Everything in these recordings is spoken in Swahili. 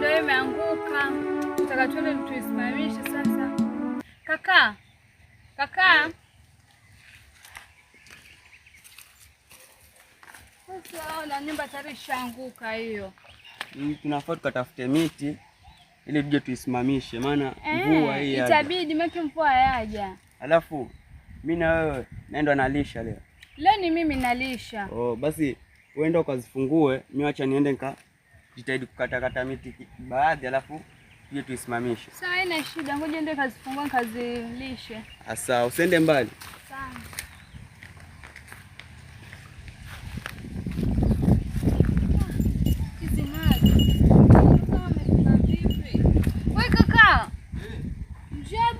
ndio imeanguka. Nataka tuende tuisimamishe sasa. Kaka. Sasa na nyumba tayari ishaanguka hiyo. Tunafaa tukatafute miti ili tuje tuisimamishe, maana mvua hii itabidi make mvua yaja. Alafu mimi na wewe naenda nalisha leo. Leo ni mimi nalisha. Basi uende ukazifungue, mimi acha niende jitahidi kukata miti baadhi, alafu tuje tuisimamishe. Sawa, haina shida. Ngoja niende kazifungue kazilishe. Sawa, usiende mbali. Sawa.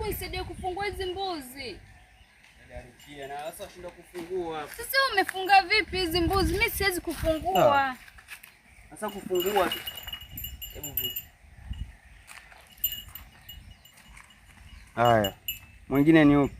Nisaidie kufungua hizi mbuzi. Na sasa shinda kufungua. Sasa umefunga vipi hizi mbuzi? Mimi siwezi kufungua. Sasa kufungua. Hebu vuta. Haya. Mwingine ni upi?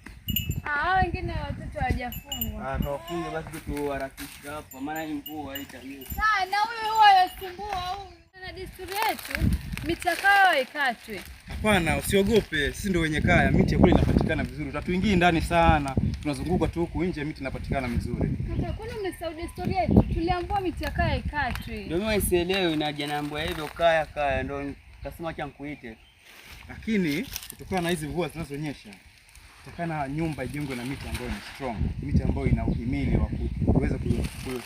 Wengine watoto hawajafungwa. Tuwafunge basi tuharakishe hapa, maana hii mvua haitanyesha. Na huyu yasumbua huyu. Na desturi yetu miti yao ikatwe. Hapana, usiogope. Sisi ndio wenye kaya. Miti kule inapatikana vizuri. Utatuingia ndani sana. Tunazunguka tu huku nje, miti inapatikana vizuri. Hata kuna msahau desturi yetu. Tuliambiwa miti ya kaya ikatwe. Ndio mimi sielewi inaje naambia hivyo kaya ndio kasema acha nikuite. Lakini kutokana na hizi mvua zinazonyesha, kutokana nyumba ijengwe na miti ambayo ni strong, miti ambayo ina uhimili wa kuweza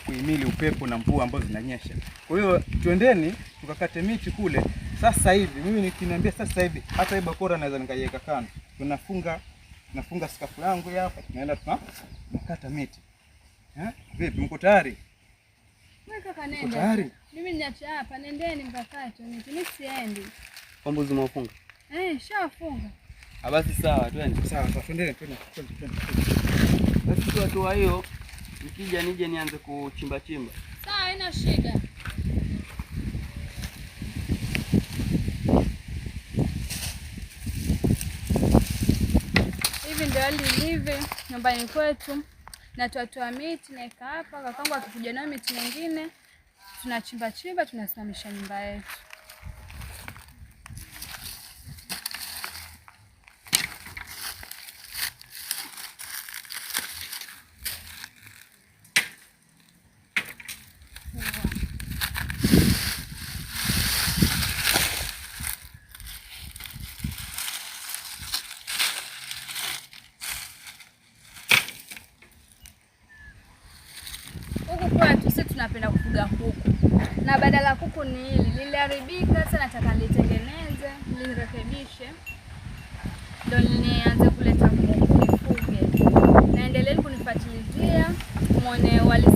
kuhimili upepo na mvua ambazo zinanyesha. Kwa hiyo twendeni tukakate miti kule. Sasa hivi mimi nikiniambia sasa hivi hata hii bakora naweza nikaiweka kando. Tunafunga skafu yangu hapa, tunaenda tunakata miti. Vipi, mko tayari? Kaka nenda. Tayari? Mimi niacha hapa, nendeni mkakate miti. Mimi siendi. Mbuzi umefunga? Shafunga. Basi sawa, twende. Sawa, twendeni. Basi tu hiyo nikija nije nianze kuchimba. Sawa, haina shida. Hivi ndio hali ilivyo nyumbani kwetu. Natoa miti naeka hapa, kakangu akikuja na miti nyingine tunachimba tunasimamisha nyumba yetu. Huku kwetu sisi tunapenda kufuga kuku. Na badala kuku ni hili liliharibika, sasa nataka nilitengeneze, nilirekebishe. Ndio nianze kuleta kuku nifuge. Naendelea kunifuatilizia muone wali